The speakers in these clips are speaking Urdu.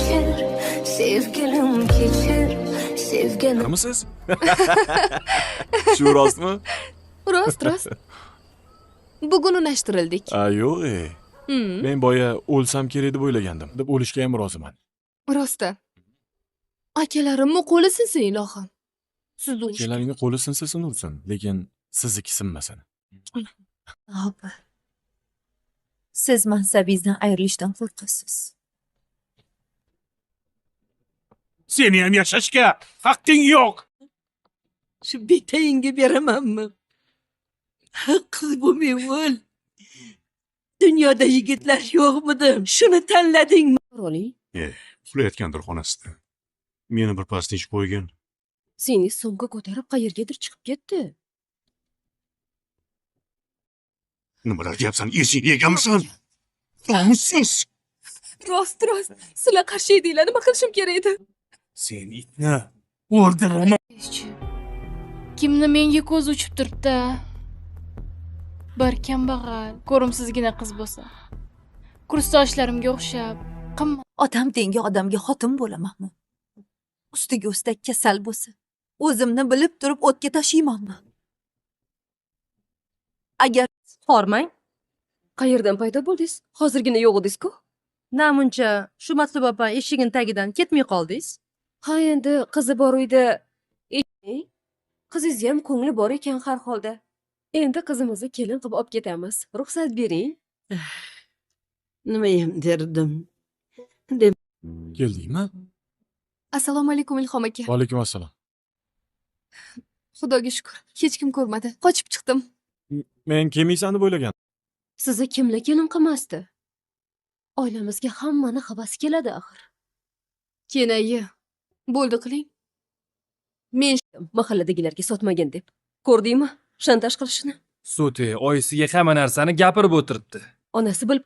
geçir, sevgilim geçir, sevgilim. Var mısınız? Shu rostmi? Rost. Bugun unashtirildik. Yo'q. Men boya o'lsam kerak deb o'ylagandim. Deb o'lishga ham roziman. Rostdan. Akalarimni qo'li sinsin ilohim. Sizni urush. Akalaringni qo'li sinsa sinursin, lekin sizniki sinmasin. Opa, siz mansabingizdan ayrilishdan qo'rqasiz. Seni ham yashashga haqqing yo'q. Shu betayinga beramanmi? Haqqi bo'lmay o'l. Dunyoda yigitlar yo'qmidi? Shuni tanladingmi? Roling. Uxlayotgandir xonasida. Meni bir pas tinch qo'ygin. Seni so'mga ko'tarib qayergadir chiqib ketdi. Nimalar deyapsan? Esingni yeganmisan? Nomussiz! Rost. Sizlar qarshi edinglar, nima qilishim kerak edi? Sen itni o'ldiraman. Kimni menga ko'z uchib turibdi? Bir kambag'al, ko'rimsizgina qiz bo'lsa, kursdoshlarimga o'xshab, qimmat Otam tengi odamga xotin bo'lamanmi? Ustiga ustak kasal bo'lsa, o'zimni bilib turib o'tga tashiymanmi? Agar Hormang. Qayerdan paydo bo'ldingiz? Hozirgina yo'q edingiz-ku. Namuncha shu Matlub opa eshigini tagidan ketmay qoldingiz. Ha, endi qizi bor uyda. Qizingizni ham ko'ngli bor ekan har holda. Endi qizimizni kelin qilib olib ketamiz. Ruxsat bering. Nima ham derdim. Keldingmi? Assalomu alaykum Ilhom aka. Va alaykum assalom. Xudoga shukr. Hech kim ko'rmadi. Qochib chiqdim. Men kelmaysan deb o'ylagandim. Sizni kimlar kelin qilmasdi? Oilamizga hammani havasi keladi axir. Kenayi. Bo'ldi qiling. Men mahalladagilarga sotmagan deb. Ko'rdingmi? Shantaj qilishini. So'te oyisiga hamma narsani gapirib o'tiribdi. Onasi bilib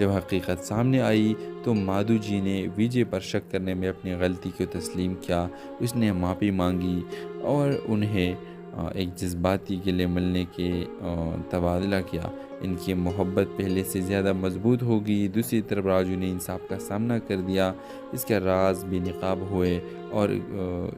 جب حقیقت سامنے آئی تو مادھو جی نے ویجے پر شک کرنے میں اپنی غلطی کو تسلیم کیا. اس نے معافی مانگی اور انہیں ایک جذباتی گلے ملنے کے تبادلہ کیا. ان کی محبت پہلے سے زیادہ مضبوط ہوگی. دوسری طرف راجو نے انصاف کا سامنا کر دیا. اس کا راز بے نقاب ہوئے اور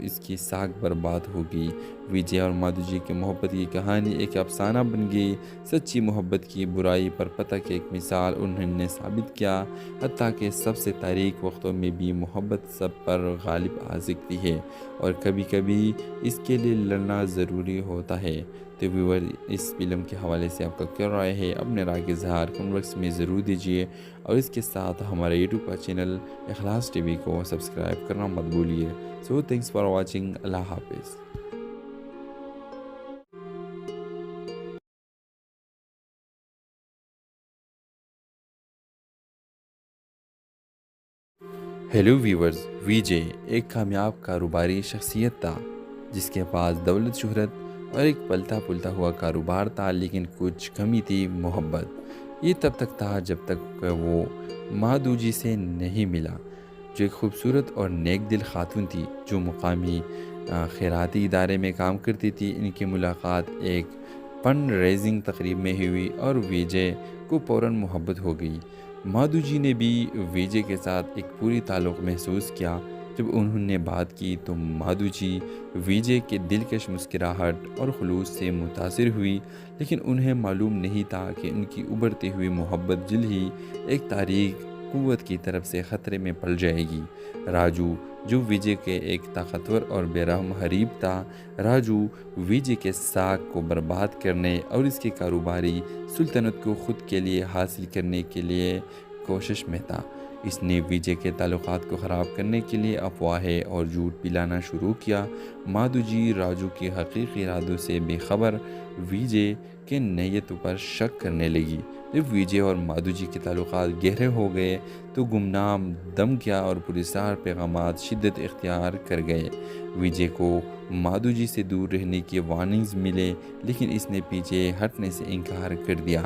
اس کی ساکھ برباد ہوگی. ویجے اور مادھو جی کی محبت کی کہانی ایک افسانہ بن گئی. سچی محبت کی برائی پر پتہ کی ایک مثال انہوں نے ثابت کیا. حتیٰ کہ سب سے تاریک وقتوں میں بھی محبت سب پر غالب آ سکتی ہے اور کبھی کبھی اس کے لیے لڑنا ضروری ہوتا ہے. تو ویور اس فلم کے حوالے سے آپ کا کیا رائے ہے؟ اپنے رائے کا اظہار کمنٹ باکس میں ضرور دیجیے اور اس کے ساتھ ہمارے یوٹیوب کا چینل اخلاص ٹی وی کو سبسکرائب کرنا مت بھولیے. سو تھینکس فار واچنگ. اللہ حافظ. ہیلو ویورز، ویجے ایک کامیاب کاروباری شخصیت تھا جس کے پاس دولت، شہرت اور ایک پلتا پلتا ہوا کاروبار تھا، لیکن کچھ کمی تھی، محبت. یہ تب تک تھا جب تک وہ مادھو جی سے نہیں ملا، جو ایک خوبصورت اور نیک دل خاتون تھی جو مقامی خیراتی ادارے میں کام کرتی تھی. ان کی ملاقات ایک فنڈ ریزنگ تقریب میں ہوئی اور ویجے کو فوراً محبت ہو گئی. مادھو جی نے بھی ویجے کے ساتھ ایک پوری تعلق محسوس کیا. جب انہوں نے بات کی تو مادھو جی ویجے کے دلکش مسکراہٹ اور خلوص سے متاثر ہوئی، لیکن انہیں معلوم نہیں تھا کہ ان کی ابھرتی ہوئی محبت جلد ہی ایک تاریک قوت کی طرف سے خطرے میں پڑ جائے گی. راجو، جو ویجے کے ایک طاقتور اور بے رحم حریف تھا، راجو ویجے کے ساکھ کو برباد کرنے اور اس کی کاروباری سلطنت کو خود کے لیے حاصل کرنے کے لیے کوشش میں تھا. اس نے ویجے کے تعلقات کو خراب کرنے کے لیے افواہیں اور جھوٹ پلانا شروع کیا. مادھو جی راجو کے حقیقی ارادوں سے بے خبر ویجے کے نیتوں پر شک کرنے لگی. جب ویجے اور مادھو جی کے تعلقات گہرے ہو گئے تو گمنام دھمکیاں اور پراسرار پیغامات شدت اختیار کر گئے. ویجے کو مادھو جی سے دور رہنے کی وارننگز ملے، لیکن اس نے پیچھے ہٹنے سے انکار کر دیا.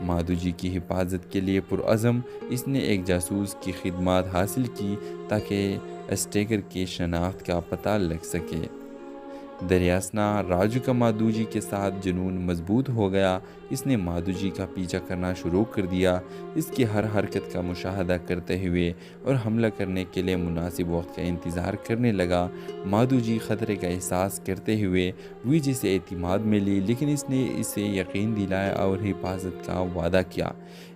مادھو جی کی حفاظت کے لیے پرعزم اس نے ایک جاسوس کی خدمات حاصل کی تاکہ اسٹیگر کی شناخت کا پتہ لگ سکے. دریاسنا راجو کا مادھو جی کے ساتھ جنون مضبوط ہو گیا. اس نے مادھو جی کا پیچھا کرنا شروع کر دیا، اس کی ہر حرکت کا مشاہدہ کرتے ہوئے اور حملہ کرنے کے لیے مناسب وقت کا انتظار کرنے لگا. مادھو جی خطرے کا احساس کرتے ہوئے ویجے سے اعتماد میں لی، لیکن اس نے اسے یقین دلایا اور حفاظت کا وعدہ کیا.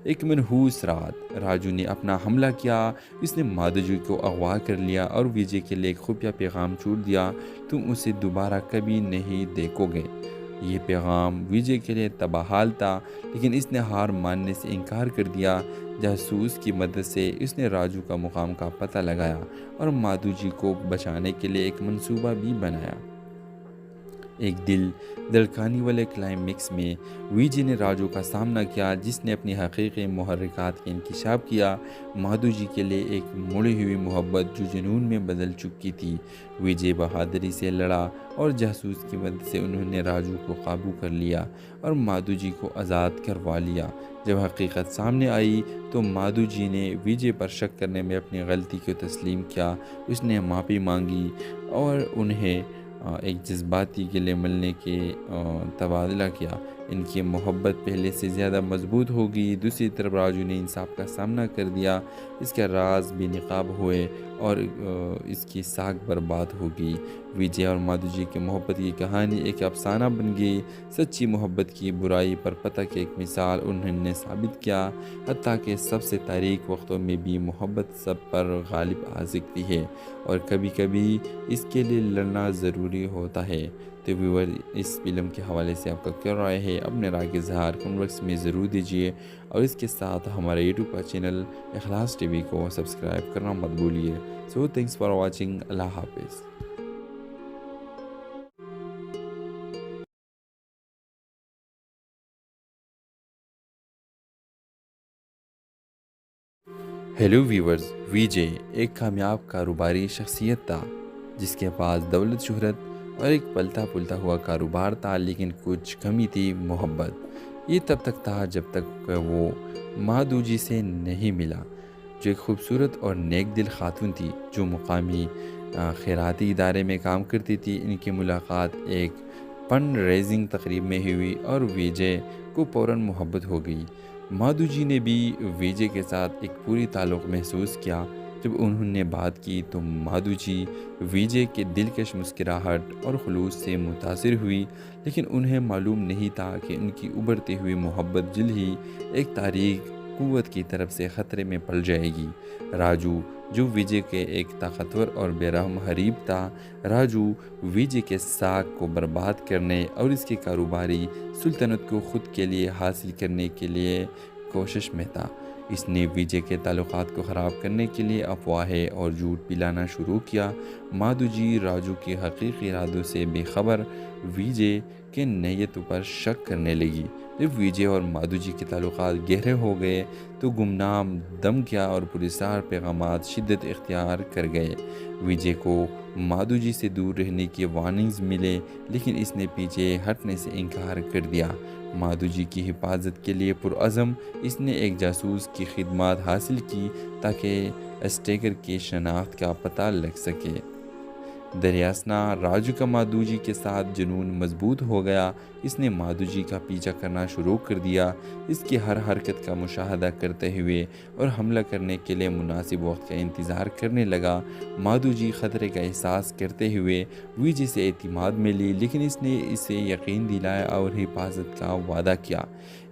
ایک منحوس رات راجو نے اپنا حملہ کیا. اس نے مادھو جی کو اغوا کر لیا اور ویجے کے لیے ایک خفیہ پیغام چھوڑ دیا: تم اسے دوبارہ کبھی نہیں دیکھو گے. یہ پیغام ویجے کے لیے تباہال تھا، لیکن اس نے ہار ماننے سے انکار کر دیا. جاسوس کی مدد سے اس نے راجو کا مقام کا پتہ لگایا اور مادھو جی کو بچانے کے لیے ایک منصوبہ بھی بنایا. ایک دل دھڑکانے والے کلائمیکس میں ویجے نے راجو کا سامنا کیا، جس نے اپنی حقیقی محرکات کا انکشاف کیا. مادھو جی کے لیے ایک مڑی ہوئی محبت جو جنون میں بدل چکی تھی. ویجے بہادری سے لڑا اور جاسوس کی مدد سے انہوں نے راجو کو قابو کر لیا اور مادھو جی کو آزاد کروا لیا. جب حقیقت سامنے آئی تو مادھو جی نے ویجے پر شک کرنے میں اپنی غلطی کو تسلیم کیا. اس نے معافی مانگی اور انہیں ایک جذباتی گلے ملنے کے تبادلہ کیا. ان کی محبت پہلے سے زیادہ مضبوط ہوگی. دوسری طرف راجو نے انصاف کا سامنا کر دیا. اس کا راز بے نقاب ہوئے اور اس کی ساکھ برباد ہوگی. ویجے اور مادھو جی کی محبت کی کہانی ایک افسانہ بن گئی. سچی محبت کی برائی پر پتہ کی ایک مثال انہوں نے ثابت کیا. حتیٰ کہ سب سے تاریک وقتوں میں بھی محبت سب پر غالب آ سکتی ہے اور کبھی کبھی اس کے لیے لڑنا ضروری ہوتا ہے. تو ویور اس فلم کے حوالے سے آپ کا کیا رائے ہے؟ اپنے رائے کا اظہار کمنٹ باکس میں ضرور دیجیے اور اس کے ساتھ ہمارے یوٹیوب کا چینل اخلاص ٹی وی کو سبسکرائب کرنا مت بھولیے. سو تھینکس فار واچنگ. اللہ حافظ. ہیلو ویورز، ویجے ایک کامیاب کاروباری شخصیت تھا جس کے پاس دولت، شہرت اور ایک پلتا پلتا ہوا کاروبار تھا، لیکن کچھ کمی تھی، محبت. یہ تب تک تھا جب تک کہ وہ مادوجی سے نہیں ملا، جو ایک خوبصورت اور نیک دل خاتون تھی جو مقامی خیراتی ادارے میں کام کرتی تھی۔ ان کی ملاقات ایک فنڈ ریزنگ تقریب میں ہوئی اور ویجے کو فوراً محبت ہو گئی۔ مادوجی نے بھی ویجے کے ساتھ ایک پوری تعلق محسوس کیا۔ جب انہوں نے بات کی تو مادوجی ویجے کے دلکش مسکراہٹ اور خلوص سے متاثر ہوئی، لیکن انہیں معلوم نہیں تھا کہ ان کی ابھرتی ہوئی محبت جلد ہی ایک تاریک قوت کی طرف سے خطرے میں پڑ جائے گی۔ راجو جو ویجے کے ایک طاقتور اور بے رحم حریب تھا، راجو ویجے کے ساکھ کو برباد کرنے اور اس کی کاروباری سلطنت کو خود کے لیے حاصل کرنے کے لیے کوشش میں تھا۔ اس نے ویجے کے تعلقات کو خراب کرنے کے لیے افواہیں اور جھوٹ پلانا شروع کیا۔ مادوجی راجو کے حقیقی ارادوں سے بے خبر ویجے کے نیتوں پر شک کرنے لگی۔ جب ویجے اور مادوجی کے تعلقات گہرے ہو گئے تو گمنام دھمکیاں اور پراسرار پیغامات شدت اختیار کر گئے۔ ویجے کو مادوجی سے دور رہنے کی وارننگز ملے، لیکن اس نے پیچھے ہٹنے سے انکار کر دیا۔ مادوجی کی حفاظت کے لیے پرعزم، اس نے ایک جاسوس کی خدمات حاصل کی تاکہ اسٹیگر کی شناخت کا پتہ لگ سکے۔ دریاسنا راجو کا مادوجی کے ساتھ جنون مضبوط ہو گیا۔ اس نے مادوجی کا پیچھا کرنا شروع کر دیا، اس کی ہر حرکت کا مشاہدہ کرتے ہوئے اور حملہ کرنے کے لیے مناسب وقت کا انتظار کرنے لگا۔ مادوجی خطرے کا احساس کرتے ہوئے ویجے سے اعتماد میں لی، لیکن اس نے اسے یقین دلایا اور حفاظت کا وعدہ کیا۔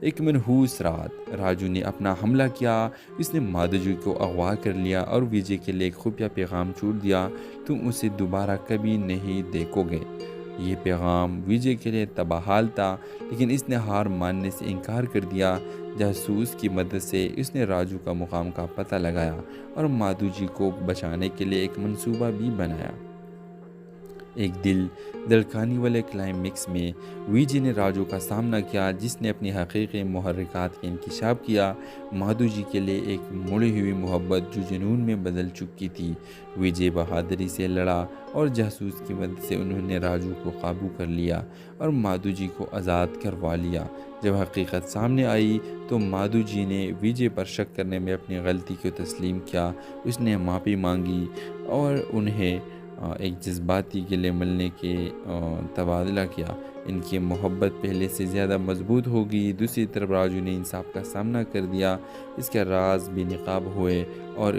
ایک منحوس رات راجو نے اپنا حملہ کیا۔ اس نے مادوجی کو اغوا کر لیا اور ویجے کے لیے ایک خفیہ پیغام چھوڑ دیا: تم اسے دوبارہ کبھی نہیں دیکھو گے۔ یہ پیغام ویجے کے لیے تباہال تھا، لیکن اس نے ہار ماننے سے انکار کر دیا۔ جاسوس کی مدد سے اس نے راجو کا مقام کا پتہ لگایا اور مادوجی کو بچانے کے لیے ایک منصوبہ بھی بنایا۔ ایک دل دھڑکانے والے کلائمیکس میں ویجے نے راجو کا سامنا کیا، جس نے اپنی حقیقی محرکات کا انکشاف کیا۔ مادوجی کے لیے ایک مڑی ہوئی محبت جو جنون میں بدل چکی تھی۔ ویجے بہادری سے لڑا اور جاسوس کی مدد سے انہوں نے راجو کو قابو کر لیا اور مادوجی کو آزاد کروا لیا۔ جب حقیقت سامنے آئی تو مادوجی نے ویجے پر شک کرنے میں اپنی غلطی کو تسلیم کیا۔ اس نے معافی مانگی اور انہیں ایک جذباتی گلے ملنے کے تبادلہ کیا۔ ان کی محبت پہلے سے زیادہ مضبوط ہوگی۔ دوسری طرف راجو نے انصاف کا سامنا کر دیا، اس کا راز بے نقاب ہوئے اور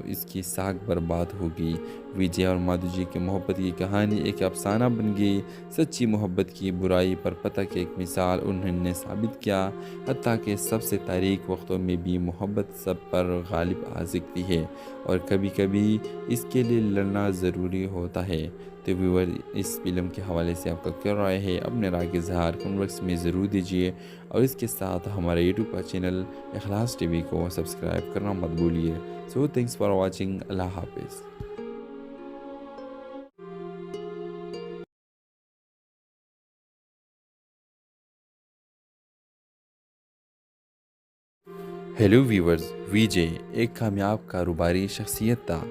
اس کی ساکھ برباد ہوگی۔ ویجے اور مادوجی کی محبت کی کہانی ایک افسانہ بن گئی۔ سچی محبت کی برائی پر پتہ کی ایک مثال انہوں نے ثابت کیا، حتیٰ کہ سب سے تاریک وقتوں میں بھی محبت سب پر غالب آ سکتی ہے اور کبھی کبھی اس کے لیے لڑنا ضروری ہوتا ہے۔ تو ویور، اس فلم کے حوالے سے آپ کا کیا رائے ہے؟ اپنے رائے کے اظہار کمنٹ باکس میں ضرور دیجیے اور اس کے ساتھ ہمارے یوٹیوب کا چینل اخلاص ٹی وی کو سبسکرائب کرنا مت بھولیے۔ سو تھینکس فار واچنگ۔ اللہ حافظ۔ ہیلو ویورز، ویجے ایک کامیاب کاروباری شخصیت تھا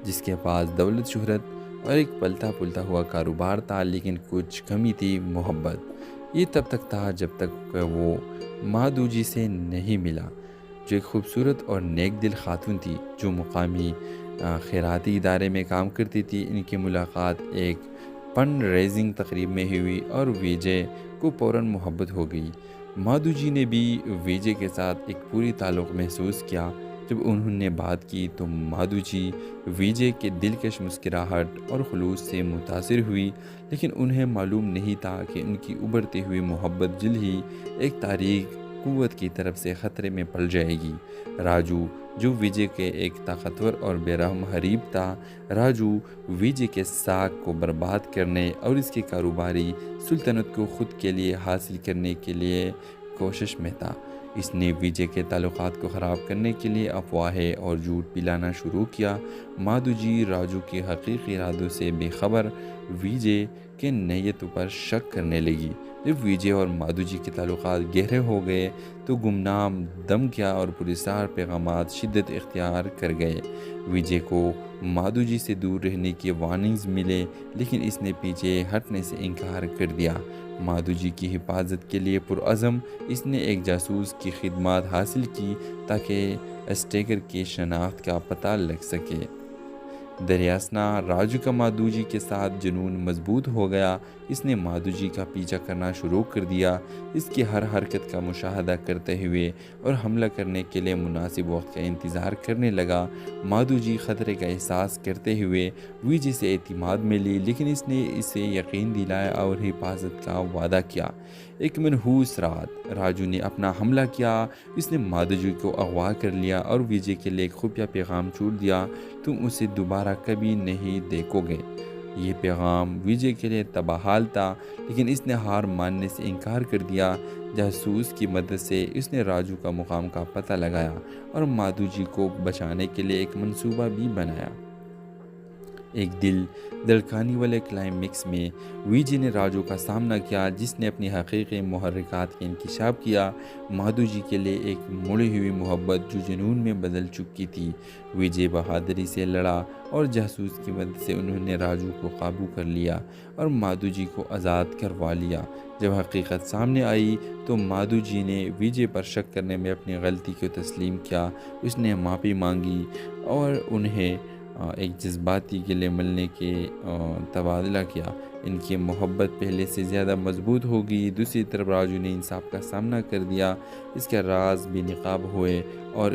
جس کے پاس دولت، شہرت اور ایک پلتا پلتا ہوا کاروبار تھا، لیکن کچھ کمی تھی: محبت۔ یہ تب تک تھا جب تک کہ وہ مادوجی سے نہیں ملا، جو ایک خوبصورت اور نیک دل خاتون تھی جو مقامی خیراتی ادارے میں کام کرتی تھی۔ ان کی ملاقات ایک فنڈ ریزنگ تقریب میں ہوئی اور ویجے کو فوراً محبت ہو گئی۔ مادوجی نے بھی ویجے کے ساتھ ایک پوری تعلق محسوس کیا۔ جب انہوں نے بات کی تو مادوجی ویجے کے دلکش مسکراہٹ اور خلوص سے متاثر ہوئی، لیکن انہیں معلوم نہیں تھا کہ ان کی ابھرتی ہوئی محبت جلد ہی ایک تاریک قوت کی طرف سے خطرے میں پڑ جائے گی۔ راجو جو ویجے کے ایک طاقتور اور بے رحم حریب تھا، راجو ویجے کے ساکھ کو برباد کرنے اور اس کی کاروباری سلطنت کو خود کے لیے حاصل کرنے کے لیے کوشش میں تھا۔ اس نے ویجے کے تعلقات کو خراب کرنے کے لیے افواہیں اور جھوٹ پلانا شروع کیا۔ مادوجی راجو کے حقیقی ارادوں سے بے خبر ویجے کے نیتوں پر شک کرنے لگی۔ جب ویجے اور مادوجی کے تعلقات گہرے ہو گئے تو گمنام دھمکیاں اور پراسرار پیغامات شدت اختیار کر گئے۔ ویجے کو مادھو جی سے دور رہنے کی وارننگز ملے لیکن اس نے پیچھے ہٹنے سے انکار کر دیا۔ مادھو جی کی حفاظت کے لیے پرعزم اس نے ایک جاسوس کی خدمات حاصل کی تاکہ اسٹیگر کی شناخت کا پتہ لگ سکے۔ دریاسنا راجو کا مادھو جی کے ساتھ جنون مضبوط ہو گیا۔ اس نے مادھو جی کا پیچھا کرنا شروع کر دیا، اس کی ہر حرکت کا مشاہدہ کرتے ہوئے اور حملہ کرنے کے لیے مناسب وقت کا انتظار کرنے لگا۔ مادھو جی خطرے کا احساس کرتے ہوئے ویجے سے اعتماد میں لی لیکن اس نے اسے یقین دلایا اور حفاظت کا وعدہ کیا۔ ایک منحوس رات راجو نے اپنا حملہ کیا۔ اس نے مادھو جی کو اغوا کر لیا اور ویجے کے لیے ایک خفیہ پیغام چھوڑ دیا، تم اسے دوبارہ کبھی نہیں دیکھو گے۔ یہ پیغام ویجے کے لیے تباہال تھا لیکن اس نے ہار ماننے سے انکار کر دیا۔ جاسوس کی مدد سے اس نے راجو کا مقام کا پتہ لگایا اور مادھو جی کو بچانے کے لیے ایک منصوبہ بھی بنایا۔ ایک دل دھڑکانے والے کلائمیکس میں ویجے نے راجو کا سامنا کیا جس نے اپنی حقیقی محرکات کا انکشاف کیا۔ مادھو جی کے لیے ایک مڑی ہوئی محبت جو جنون میں بدل چکی تھی۔ ویجے بہادری سے لڑا اور جاسوس کی مدد سے انہوں نے راجو کو قابو کر لیا اور مادھو جی کو آزاد کروا لیا۔ جب حقیقت سامنے آئی تو مادھو جی نے ویجے پر شک کرنے میں اپنی غلطی کو تسلیم کیا۔ اس نے معافی مانگی اور انہیں ایک جذباتی گلے ملنے کے تبادلہ کیا۔ ان کی محبت پہلے سے زیادہ مضبوط ہوگی۔ دوسری طرف راجو نے انصاف کا سامنا کر دیا، اس کے راز بے نقاب ہوئے اور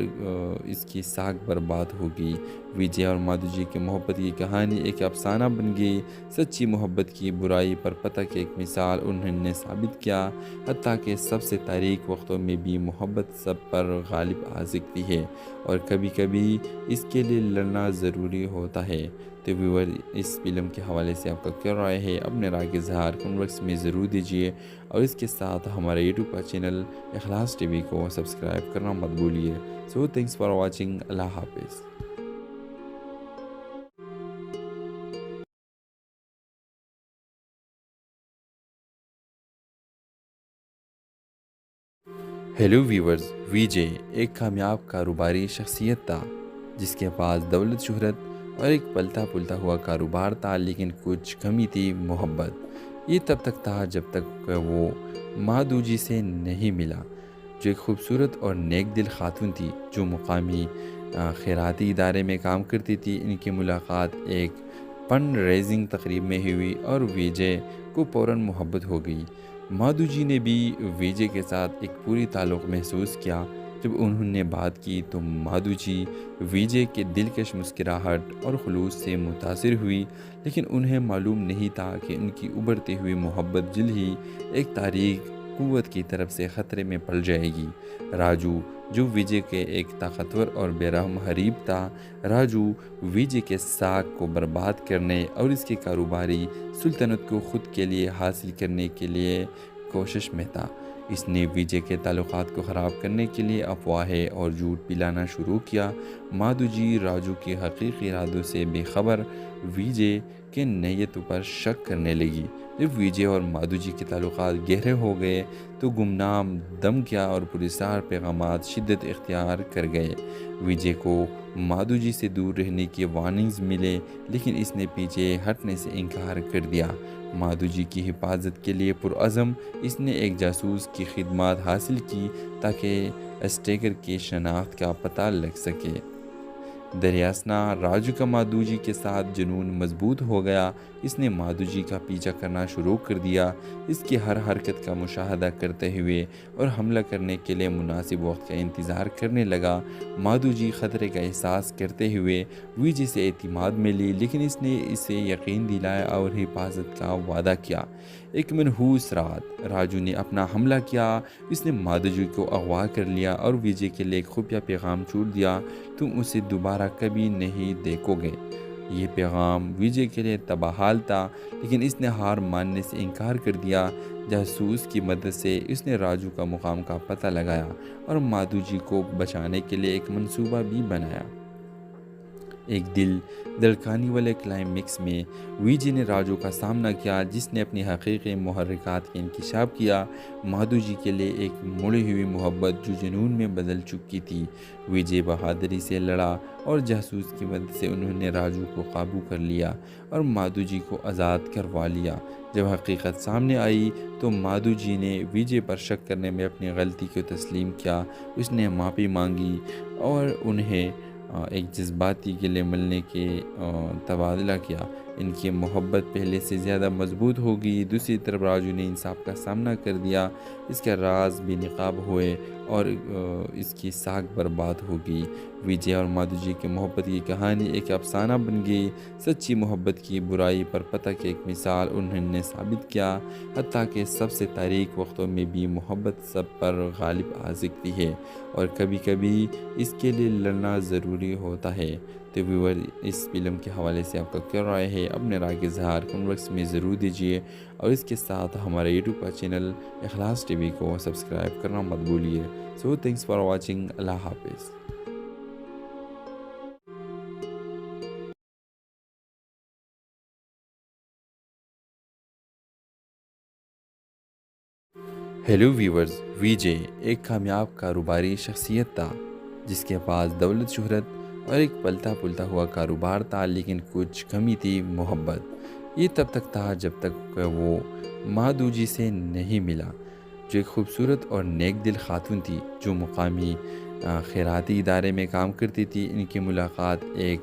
اس کی ساکھ برباد ہوگی۔ ویجے اور مادھو جی کی محبت کی کہانی ایک افسانہ بن گئی۔ سچی محبت کی برائی پر پتہ کی ایک مثال انہوں نے ثابت کیا، حتیٰ کہ سب سے تاریک وقتوں میں بھی محبت سب پر غالب آ سکتی ہے اور کبھی کبھی اس کے لیے لڑنا ضروری ہوتا ہے۔ تو ویور، اس فلم کے حوالے سے آپ کا کیا رائے ہے؟ اپنے رائے کے اظہار کمنٹ باکس میں ضرور دیجیے اور اس کے ساتھ ہمارے یوٹیوب کا چینل اخلاص ٹی وی کو سبسکرائب کرنا مت بھولیے۔ سو تھینکس فار واچنگ۔ اللہ حافظ۔ ہیلو ویورز، ویجے ایک کامیاب کاروباری شخصیت تھا جس کے پاس دولت، شہرت اور ایک پلتا پلتا ہوا کاروبار تھا، لیکن کچھ کمی تھی، محبت۔ یہ تب تک تھا جب تک کہ وہ مادھو جی سے نہیں ملا، جو ایک خوبصورت اور نیک دل خاتون تھی جو مقامی خیراتی ادارے میں کام کرتی تھی۔ ان کی ملاقات ایک فنڈ ریزنگ تقریب میں ہوئی اور ویجے کو فوراً محبت ہو گئی۔ مادھو جی نے بھی ویجے کے ساتھ ایک پوری تعلق محسوس کیا۔ جب انہوں نے بات کی تو مادھو جی ویجے کے دلکش مسکراہٹ اور خلوص سے متاثر ہوئی، لیکن انہیں معلوم نہیں تھا کہ ان کی ابھرتی ہوئی محبت جلد ہی ایک تاریک قوت کی طرف سے خطرے میں پڑ جائے گی۔ راجو، جو ویجے کے ایک طاقتور اور بے رحم حریف تھا، راجو ویجے کے ساکھ کو برباد کرنے اور اس کی کاروباری سلطنت کو خود کے لیے حاصل کرنے کے لیے کوشش میں تھا۔ اس نے ویجے کے تعلقات کو خراب کرنے کے لیے افواہیں اور جھوٹ پلانا شروع کیا۔ مادھو جی راجو کے حقیقی ارادوں سے بے خبر ویجے کے نیتوں پر شک کرنے لگی۔ جب ویجے اور مادھو جی کے تعلقات گہرے ہو گئے تو گمنام دھمکیاں اور پراسرار پیغامات شدت اختیار کر گئے۔ ویجے کو مادھو جی سے دور رہنے کی وارننگز ملے لیکن اس نے پیچھے ہٹنے سے انکار کر دیا۔ مادھو جی کی حفاظت کے لیے پرعزم اس نے ایک جاسوس کی خدمات حاصل کی تاکہ اسٹیگر کی شناخت کا پتہ لگ سکے۔ دریاسنا راجو کا مادھو جی کے ساتھ جنون مضبوط ہو گیا۔ اس نے مادھو جی کا پیچھا کرنا شروع کر دیا، اس کی ہر حرکت کا مشاہدہ کرتے ہوئے اور حملہ کرنے کے لیے مناسب وقت کا انتظار کرنے لگا۔ مادھو جی خطرے کا احساس کرتے ہوئے ویجے سے اعتماد میں لی لیکن اس نے اسے یقین دلایا اور حفاظت کا وعدہ کیا۔ ایک منحوس رات راجو نے اپنا حملہ کیا۔ اس نے مادھو جی کو اغوا کر لیا اور ویجے کے لیے ایک خفیہ پیغام چھوڑ دیا، تم اسے دوبارہ کبھی نہیں دیکھو گے۔ یہ پیغام ویجے کے لیے تباہال تھا لیکن اس نے ہار ماننے سے انکار کر دیا۔ جاسوس کی مدد سے اس نے راجو کا مقام کا پتہ لگایا اور مادھو جی کو بچانے کے لیے ایک منصوبہ بھی بنایا۔ ایک دل دھڑکانے والے کلائمیکس میں ویجے نے راجو کا سامنا کیا، جس نے اپنی حقیقی محرکات کا انکشاف کیا۔ مادھو جی کے لیے ایک مڑی ہوئی محبت جو جنون میں بدل چکی تھی۔ ویجے بہادری سے لڑا اور جاسوس کی مدد سے انہوں نے راجو کو قابو کر لیا اور مادھو جی کو آزاد کروا لیا۔ جب حقیقت سامنے آئی تو مادھو جی نے ویجے پر شک کرنے میں اپنی غلطی کو تسلیم کیا۔ اس نے معافی مانگی اور انہیں ایک جذباتی گلے ملنے کے تبادلہ کیا۔ ان کی محبت پہلے سے زیادہ مضبوط ہوگی۔ دوسری طرف راجو نے انصاف کا سامنا کر دیا، اس کا راز بے نقاب ہوئے اور اس کی ساکھ برباد ہوگی۔ ویجے اور مادھو جی کی محبت کی کہانی ایک افسانہ بن گئی۔ سچی محبت کی برائی پر پتہ کی ایک مثال انہوں نے ثابت کیا، حتیٰ کہ سب سے تاریک وقتوں میں بھی محبت سب پر غالب آ سکتی ہے اور کبھی کبھی اس کے لیے لڑنا ضروری ہوتا ہے۔ تو ویور، اس فلم کے حوالے سے آپ کا کیا رائے ہے؟ اپنے رائے کا اظہار کمنٹ باکس میں ضرور دیجیے اور اس کے ساتھ ہمارے یوٹیوب کا چینل اخلاص ٹی وی کو سبسکرائب کرنا مت بھولیے۔ سو تھینکس فار واچنگ۔ اللہ حافظ۔ ہیلو ویورز، ویجے ایک کامیاب کاروباری شخصیت تھا جس کے پاس دولت، شہرت اور ایک پلتا پلتا ہوا کاروبار تھا، لیکن کچھ کمی تھی، محبت۔ یہ تب تک تھا جب تک وہ مادھو جی سے نہیں ملا، جو ایک خوبصورت اور نیک دل خاتون تھی جو مقامی خیراتی ادارے میں کام کرتی تھی۔ ان کی ملاقات ایک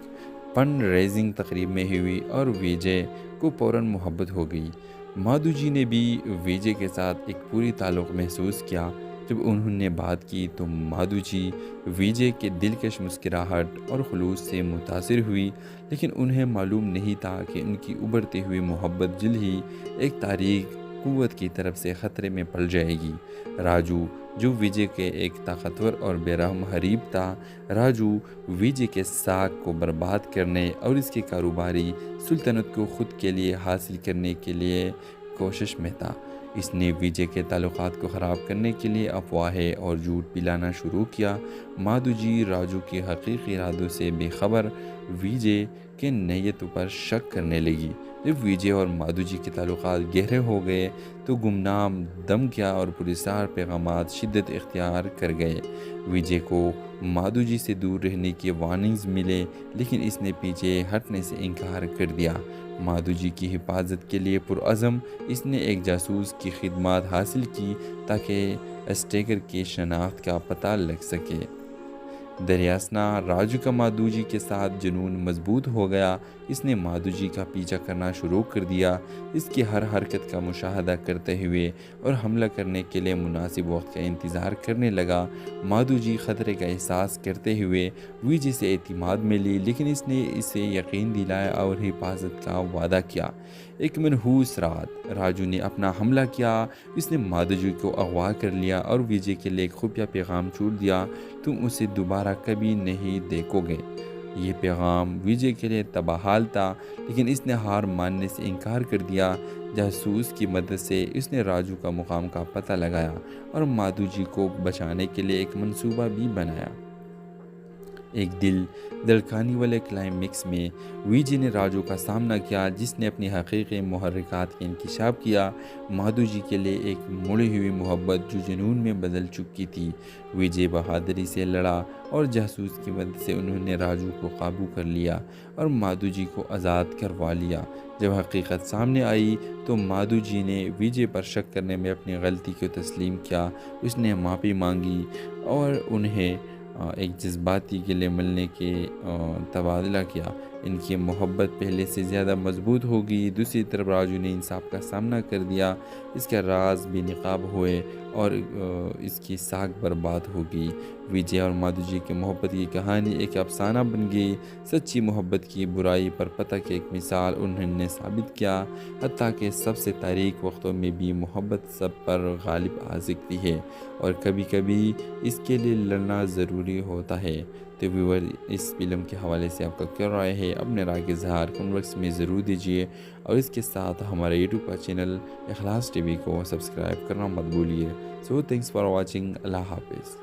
فنڈ ریزنگ تقریب میں ہوئی اور ویجے کو فوراً محبت ہو گئی۔ مادھو جی نے بھی ویجے کے ساتھ ایک پوری تعلق محسوس کیا۔ جب انہوں نے بات کی تو مادھو جی ویجے کے دلکش مسکراہٹ اور خلوص سے متاثر ہوئی، لیکن انہیں معلوم نہیں تھا کہ ان کی ابھرتی ہوئی محبت جلد ہی ایک تاریک قوت کی طرف سے خطرے میں پڑ جائے گی۔ راجو، جو ویجے کے ایک طاقتور اور بے رحم حریف تھا، راجو ویجے کے ساکھ کو برباد کرنے اور اس کی کاروباری سلطنت کو خود کے لیے حاصل کرنے کے لیے کوشش میں تھا۔ اس نے ویجے کے تعلقات کو خراب کرنے کے لیے افواہیں اور جھوٹ پلانا شروع کیا۔ مادھو جی راجو کے حقیقی ارادوں سے بے خبر ویجے کے نیتوں پر شک کرنے لگی۔ جب ویجے اور مادھو جی کے تعلقات گہرے ہو گئے تو گمنام دھمکیاں اور پراسرار پیغامات شدت اختیار کر گئے۔ ویجے کو مادھو جی سے دور رہنے کی وارننگز ملے، لیکن اس نے پیچھے ہٹنے سے انکار کر دیا۔ مادھو جی کی حفاظت کے لیے پرعزم، اس نے ایک جاسوس کی خدمات حاصل کی تاکہ اسٹیگر کی شناخت کا پتہ لگ سکے۔ دریاسنا راجو کا مادھو جی کے ساتھ جنون مضبوط ہو گیا۔ اس نے مادھو جی کا پیچھا کرنا شروع کر دیا، اس کی ہر حرکت کا مشاہدہ کرتے ہوئے اور حملہ کرنے کے لیے مناسب وقت کا انتظار کرنے لگا۔ مادھو جی خطرے کا احساس کرتے ہوئے ویجے سے اعتماد میں لی، لیکن اس نے اسے یقین دلایا اور حفاظت کا وعدہ کیا۔ ایک منحوس رات راجو نے اپنا حملہ کیا۔ اس نے مادھو جی کو اغوا کر لیا اور ویجے کے لیے ایک خفیہ پیغام چھوڑ دیا، تم اسے دوبارہ کبھی نہیں دیکھو گے۔ یہ پیغام ویجے کے لیے تباہال تھا، لیکن اس نے ہار ماننے سے انکار کر دیا۔ جاسوس کی مدد سے اس نے راجو کا مقام کا پتہ لگایا اور مادھو جی کو بچانے کے لیے ایک منصوبہ بھی بنایا۔ ایک دل دھڑکانے والے کلائمیکس میں ویجے نے راجو کا سامنا کیا، جس نے اپنی حقیقی محرکات کا انکشاف کیا۔ مادھو جی کے لیے ایک مڑی ہوئی محبت جو جنون میں بدل چکی تھی۔ ویجے بہادری سے لڑا اور جاسوس کی مدد سے انہوں نے راجو کو قابو کر لیا اور مادھو جی کو آزاد کروا لیا۔ جب حقیقت سامنے آئی تو مادھو جی نے ویجے پر شک کرنے میں اپنی غلطی کو تسلیم کیا۔ اس نے معافی مانگی اور انہیں ایک جذباتی گلے ملنے کے تبادلہ کیا۔ ان کی محبت پہلے سے زیادہ مضبوط ہوگی۔ دوسری طرف راجو نے انصاف کا سامنا کر دیا، اس کا راز بے نقاب ہوئے اور اس کی ساکھ برباد ہوگی۔ ویجے اور مادھو جی کی محبت کی کہانی ایک افسانہ بن گئی۔ سچی محبت کی برائی پر پتہ کی ایک مثال انہوں نے ثابت کیا، حتیٰ کہ سب سے تاریک وقتوں میں بھی محبت سب پر غالب آ سکتی ہے اور کبھی کبھی اس کے لیے لڑنا ضروری ہوتا ہے۔ تو ویور، اس فلم کے حوالے سے آپ کا کیا رائے ہے؟ اپنے رائے کا اظہار کمنٹ باکس میں ضرور دیجیے اور اس کے ساتھ ہمارے یوٹیوب کا چینل اخلاص ٹی وی کو سبسکرائب کرنا مت بھولیے۔ سو تھینکس فار واچنگ۔ اللہ حافظ۔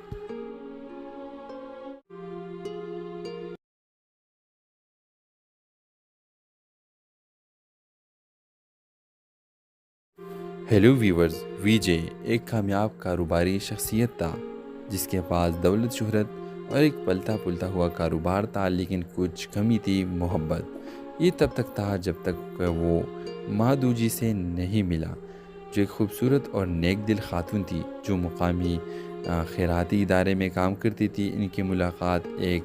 ہیلو ویورز، وی جے ایک کامیاب کاروباری شخصیت تھا جس کے پاس دولت، شہرت اور ایک پلتا پلتا ہوا کاروبار تھا، لیکن کچھ کمی تھی، محبت۔ یہ تب تک تھا جب تک وہ مادھوجی سے نہیں ملا، جو ایک خوبصورت اور نیک دل خاتون تھی جو مقامی خیراتی ادارے میں کام کرتی تھی۔ ان کی ملاقات ایک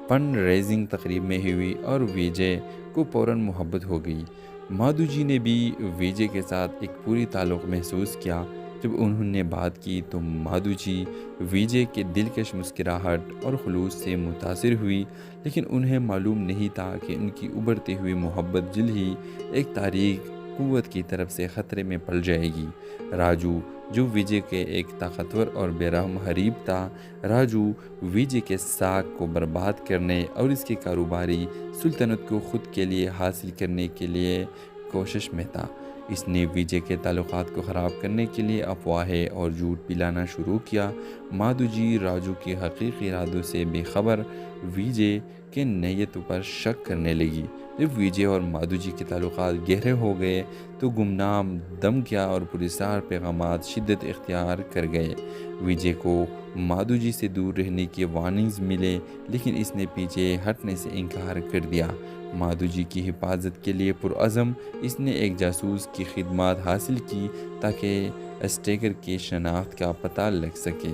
فنڈ ریزنگ تقریب میں ہوئی اور ویجے کو فوراً محبت ہو گئی۔ مادھوجی نے بھی ویجے کے ساتھ ایک پوری تعلق محسوس کیا۔ جب انہوں نے بات کی تو مادھوجی ویجے کے دلکش مسکراہٹ اور خلوص سے متاثر ہوئی، لیکن انہیں معلوم نہیں تھا کہ ان کی ابھرتی ہوئی محبت جلد ہی ایک تاریک قوت کی طرف سے خطرے میں پڑ جائے گی۔ راجو، جو ویجے کے ایک طاقتور اور بے رحم حریف تھا، راجو ویجے کے ساکھ کو برباد کرنے اور اس کی کاروباری سلطنت کو خود کے لیے حاصل کرنے کے لیے کوشش میں تھا۔ اس نے ویجے کے تعلقات کو خراب کرنے کے لیے افواہیں اور جھوٹ پلانا شروع کیا۔ مادھوجی راجو کی حقیقی ارادوں سے بے خبر ویجے کے نیتوں پر شک کرنے لگی۔ جب ویجے اور مادھوجی کے تعلقات گہرے ہو گئے تو گمنام دھمکیاں اور پراسرار پیغامات شدت اختیار کر گئے۔ ویجے کو مادھوجی سے دور رہنے کی وارننگز ملے، لیکن اس نے پیچھے ہٹنے سے انکار کر دیا۔ مادھوجی کی حفاظت کے لیے پرعزم، اس نے ایک جاسوس کی خدمات حاصل کی تاکہ اسٹیگر کی شناخت کا پتہ لگ سکے۔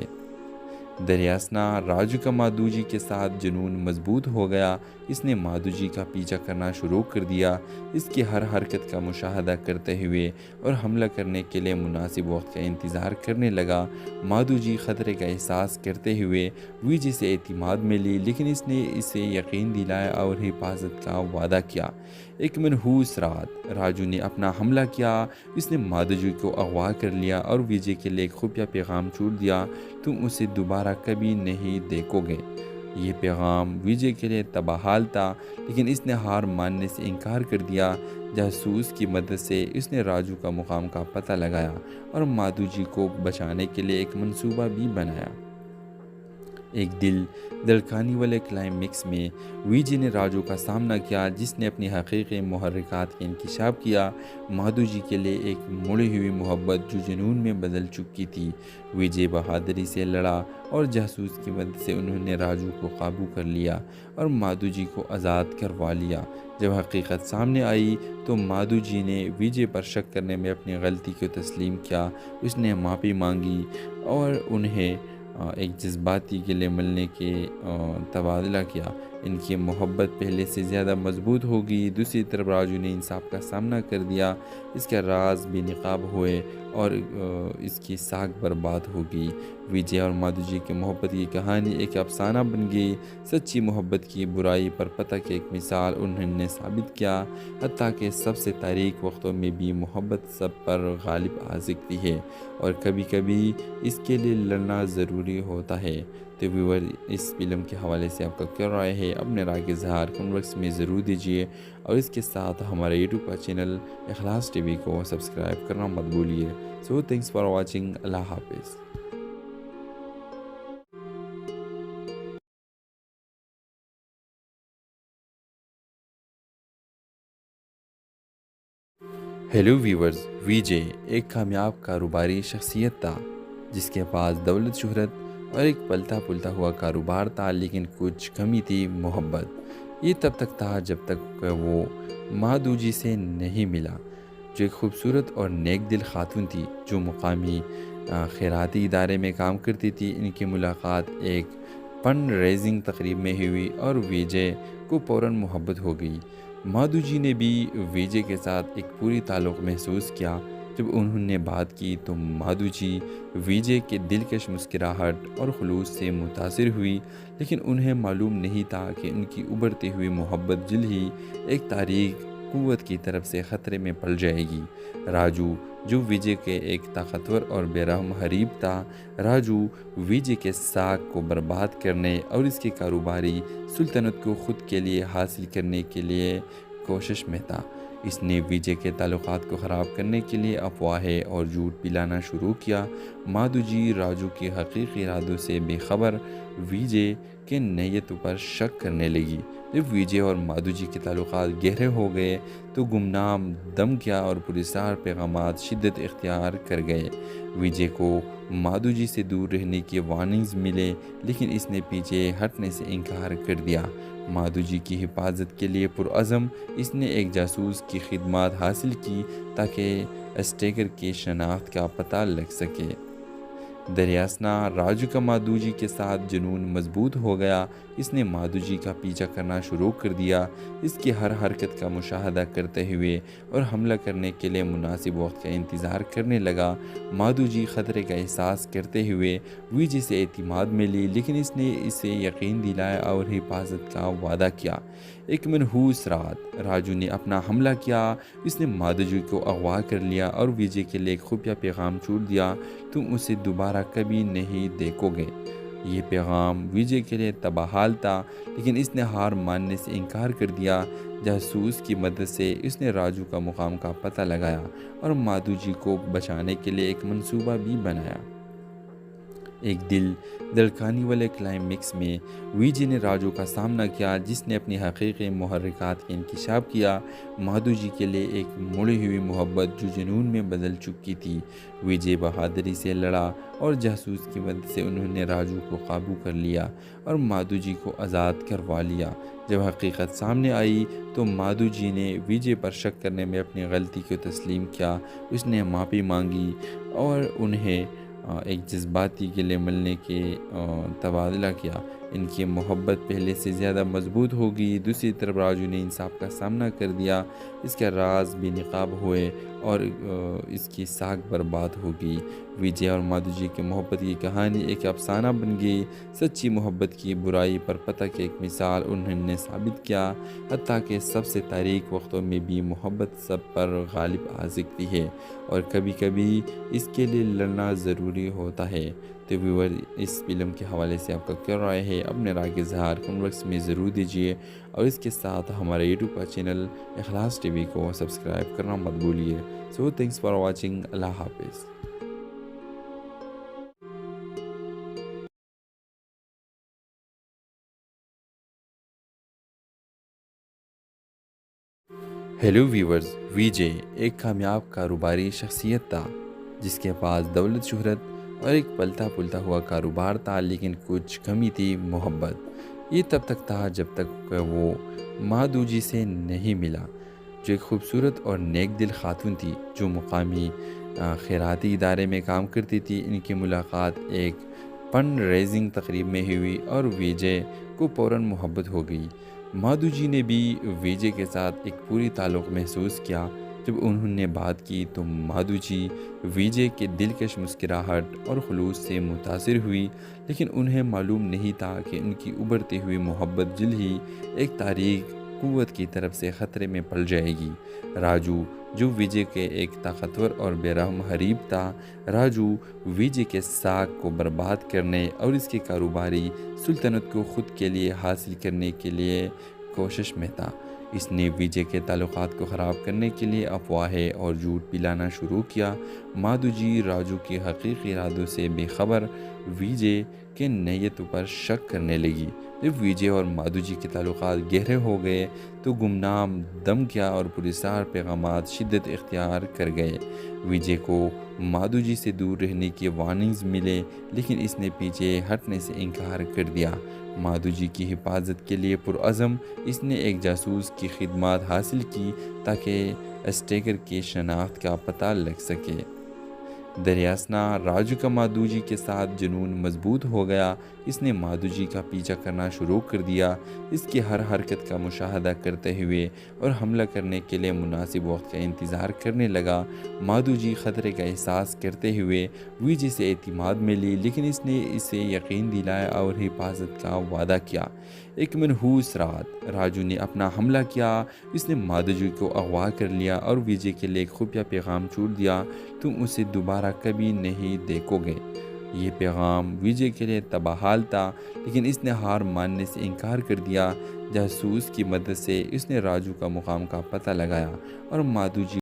دریاسنا راجو کا مادھوجی کے ساتھ جنون مضبوط ہو گیا۔ اس نے مادھوجی کا پیچھا کرنا شروع کر دیا، اس کی ہر حرکت کا مشاہدہ کرتے ہوئے اور حملہ کرنے کے لیے مناسب وقت کا انتظار کرنے لگا۔ مادھوجی خطرے کا احساس کرتے ہوئے ویجے سے اعتماد میں لی، لیکن اس نے اسے یقین دلایا اور حفاظت کا وعدہ کیا۔ ایک منحوس رات راجو نے اپنا حملہ کیا۔ اس نے مادھوجی کو اغوا کر لیا اور ویجے کے لیے ایک خفیہ پیغام چھوڑ دیا: تم اسے دوبارہ کبھی نہیں دیکھو گے۔ یہ پیغام ویجے کے لیے تباہال تھا، لیکن اس نے ہار ماننے سے انکار کر دیا۔ جاسوس کی مدد سے اس نے راجو کا مقام کا پتہ لگایا اور مادھوجی کو بچانے کے لیے ایک منصوبہ بھی بنایا۔ ایک دل دھڑکانے والے کلائمیکس میں ویجے نے راجو کا سامنا کیا، جس نے اپنی حقیقی محرکات کا انکشاف کیا۔ مادھوجی کے لیے ایک مڑی ہوئی محبت جو جنون میں بدل چکی تھی۔ ویجے بہادری سے لڑا اور جاسوس کی مدد سے انہوں نے راجو کو قابو کر لیا اور مادھوجی کو آزاد کروا لیا۔ جب حقیقت سامنے آئی تو مادھوجی نے ویجے پر شک کرنے میں اپنی غلطی کو تسلیم کیا۔ اس نے معافی مانگی اور انہیں ایک جذباتی گلے ملنے کے تبادلہ کیا۔ ان کی محبت پہلے سے زیادہ مضبوط ہوگی۔ دوسری طرف راجو نے انصاف کا سامنا کر دیا، اس کے راز بے نقاب ہوئے اور اس کی ساکھ برباد ہو گئی۔ ویجے اور مادھوجی کی محبت کی کہانی ایک افسانہ بن گئی۔ سچی محبت کی برائی پر پتہ کی ایک مثال انہوں نے ثابت کیا، حتیٰ کہ سب سے تاریک وقتوں میں بھی محبت سب پر غالب آ سکتی ہے اور کبھی کبھی اس کے لیے لڑنا ضروری ہوتا ہے۔ تو ویور، اس فلم کے حوالے سے آپ کا کیا رائے ہے؟ اپنے رائے کے اظہار کمنٹ باکس میں ضرور دیجیے اور اس کے ساتھ ہمارے یوٹیوب کا چینل اخلاص ٹی وی کو سبسکرائب کرنا مت بھولیے۔ سو تھینکس فار واچنگ۔ اللہ حافظ۔ ہیلو ویورز، ویجے ایک کامیاب کاروباری شخصیت تھا جس کے پاس دولت، شہرت اور ایک پلتا پلتا ہوا کاروبار تھا، لیکن کچھ کمی تھی، محبت۔ یہ تب تک تھا جب تک وہ مادھوجی سے نہیں ملا، جو ایک خوبصورت اور نیک دل خاتون تھی جو مقامی خیراتی ادارے میں کام کرتی تھی۔ ان کی ملاقات ایک فنڈ ریزنگ تقریب میں ہوئی اور ویجے کو فوراً محبت ہو گئی۔ مادھوجی نے بھی ویجے کے ساتھ ایک پوری تعلق محسوس کیا۔ جب انہوں نے بات کی تو مادھوجی ویجے کے دلکش مسکراہٹ اور خلوص سے متاثر ہوئی، لیکن انہیں معلوم نہیں تھا کہ ان کی ابھرتی ہوئی محبت جلد ہی ایک تاریک قوت کی طرف سے خطرے میں پڑ جائے گی۔ راجو، جو ویجے کے ایک طاقتور اور بے رحم حریف تھا، راجو ویجے کے ساکھ کو برباد کرنے اور اس کی کاروباری سلطنت کو خود کے لیے حاصل کرنے کے لیے کوشش میں تھا۔ اس نے ویجے کے تعلقات کو خراب کرنے کے لیے افواہیں اور جھوٹ پلانا شروع کیا۔ مادھوجی راجو کی حقیقی ارادوں سے بے خبر ویجے کے نیتوں پر شک کرنے لگی۔ جب ویجے اور مادھو جی کے تعلقات گہرے ہو گئے تو گمنام دم کیا اور پراسرار پیغامات شدت اختیار کر گئے۔ ویجے کو مادھو جی سے دور رہنے کی وارننگز ملے لیکن اس نے پیچھے ہٹنے سے انکار کر دیا۔ مادھو جی کی حفاظت کے لیے پرعزم اس نے ایک جاسوس کی خدمات حاصل کی تاکہ اسٹیگر کی شناخت کا پتہ لگ سکے۔ دریاسنا راجو کا مادھو جی کے ساتھ جنون مضبوط ہو گیا۔ اس نے مادھو جی کا پیچھا کرنا شروع کر دیا، اس کی ہر حرکت کا مشاہدہ کرتے ہوئے اور حملہ کرنے کے لیے مناسب وقت کا انتظار کرنے لگا۔ مادھو جی خطرے کا احساس کرتے ہوئے ویجے سے اعتماد میں لی لیکن اس نے اسے یقین دلایا اور حفاظت کا وعدہ کیا۔ ایک منحوس رات راجو نے اپنا حملہ کیا۔ اس نے مادھو جی کو اغوا کر لیا اور ویجے کے لیے ایک خفیہ پیغام چھوڑ دیا، تم اسے دوبارہ کبھی نہیں دیکھو گے۔ یہ پیغام ویجے کے لیے تباہال تھا لیکن اس نے ہار ماننے سے انکار کر دیا۔ جاسوس کی مدد سے اس نے راجو کا مقام کا پتہ لگایا اور مادھو جی کو بچانے کے لیے ایک منصوبہ بھی بنایا۔ ایک دل دھڑکانے والے کلائمیکس میں ویجے نے راجو کا سامنا کیا جس نے اپنی حقیقی محرکات کا انکشاف کیا۔ مادھو جی کے لیے ایک مڑی ہوئی محبت جو جنون میں بدل چکی تھی۔ ویجے بہادری سے لڑا اور جاسوس کی مدد سے انہوں نے راجو کو قابو کر لیا اور مادھو جی کو آزاد کروا لیا۔ جب حقیقت سامنے آئی تو مادھو جی نے ویجے پر شک کرنے میں اپنی غلطی کو تسلیم کیا۔ اس نے معافی مانگی اور انہیں ایک جذباتی گلے ملنے کے تبادلہ کیا۔ ان کی محبت پہلے سے زیادہ مضبوط ہوگی۔ دوسری طرف راجو نے انصاف کا سامنا کر دیا، اس کا راز بے نقاب ہوئے اور اس کی ساکھ برباد ہوگی۔ ویجے اور مادھو جی کی محبت کی کہانی ایک افسانہ بن گئی۔ سچی محبت کی برائی پر پتہ کی ایک مثال انہوں نے ثابت کیا، حتیٰ کہ سب سے تاریک وقتوں میں بھی محبت سب پر غالب آ سکتی ہے اور کبھی کبھی اس کے لیے لڑنا ضروری ہوتا ہے۔ تو ویور، اس فلم کے حوالے سے آپ کا کیا رائے ہے؟ اپنے رائے کے اظہار کمنٹ باکس میں ضرور دیجیے اور اس کے ساتھ ہمارے یوٹیوب کا چینل اخلاص ٹی وی کو سبسکرائب کرنا مت بھولیے۔ سو تھینکس فار واچنگ۔ اللہ حافظ۔ ہیلو ویورز، ویجے ایک کامیاب کاروباری شخصیت تھا جس کے پاس دولت، شہرت اور ایک پلتا پلتا ہوا کاروبار تھا، لیکن کچھ کمی تھی، محبت۔ یہ تب تک تھا جب تک کہ وہ مادھو جی سے نہیں ملا، جو ایک خوبصورت اور نیک دل خاتون تھی جو مقامی خیراتی ادارے میں کام کرتی تھی۔ ان کی ملاقات ایک فنڈ ریزنگ تقریب میں ہوئی اور ویجے کو فوراً محبت ہو گئی۔ مادھو جی نے بھی ویجے کے ساتھ ایک پوری تعلق محسوس کیا۔ جب انہوں نے بات کی تو مادھو جی ویجے کے دلکش مسکراہٹ اور خلوص سے متاثر ہوئی، لیکن انہیں معلوم نہیں تھا کہ ان کی ابھرتی ہوئی محبت جلد ہی ایک تاریک قوت کی طرف سے خطرے میں پڑ جائے گی۔ راجو، جو ویجے کے ایک طاقتور اور بے رحم حریف تھا، راجو ویجے کے ساکھ کو برباد کرنے اور اس کی کاروباری سلطنت کو خود کے لیے حاصل کرنے کے لیے کوشش میں تھا۔ اس نے ویجے کے تعلقات کو خراب کرنے کے لیے افواہیں اور جھوٹ پلانا شروع کیا۔ مادھو جی راجو کے حقیقی ارادوں سے بے خبر ویجے کے نیتوں پر شک کرنے لگی۔ جب ویجے اور مادھو جی کے تعلقات گہرے ہو گئے تو گمنام دھمکیاں اور پراسرار پیغامات شدت اختیار کر گئے۔ ویجے کو مادھو جی سے دور رہنے کی وارننگز ملے لیکن اس نے پیچھے ہٹنے سے انکار کر دیا۔ مادھو جی کی حفاظت کے لیے پرعزم اس نے ایک جاسوس کی خدمات حاصل کی تاکہ اسٹیگر کی شناخت کا پتہ لگ سکے۔ دریاسنا راجو کا مادھو جی کے ساتھ جنون مضبوط ہو گیا۔ اس نے مادھو جی کا پیچھا کرنا شروع کر دیا، اس کی ہر حرکت کا مشاہدہ کرتے ہوئے اور حملہ کرنے کے لیے مناسب وقت کا انتظار کرنے لگا۔ مادھو جی خطرے کا احساس کرتے ہوئے ویجے سے اعتماد میں لی لیکن اس نے اسے یقین دلایا اور حفاظت کا وعدہ کیا۔ ایک منحوس رات راجو نے اپنا حملہ کیا۔ اس نے مادھو جی کو اغوا کر لیا اور ویجے کے لیے ایک خفیہ پیغام چھوڑ دیا، تم اسے دوبارہ کبھی نہیں دیکھو گے۔ یہ پیغام ویجے کے لیے تباہال تھا لیکن اس نے ہار ماننے سے انکار کر دیا۔ جاسوس کی مدد سے اس نے راجو کا مقام کا پتہ لگایا اور مادھو جی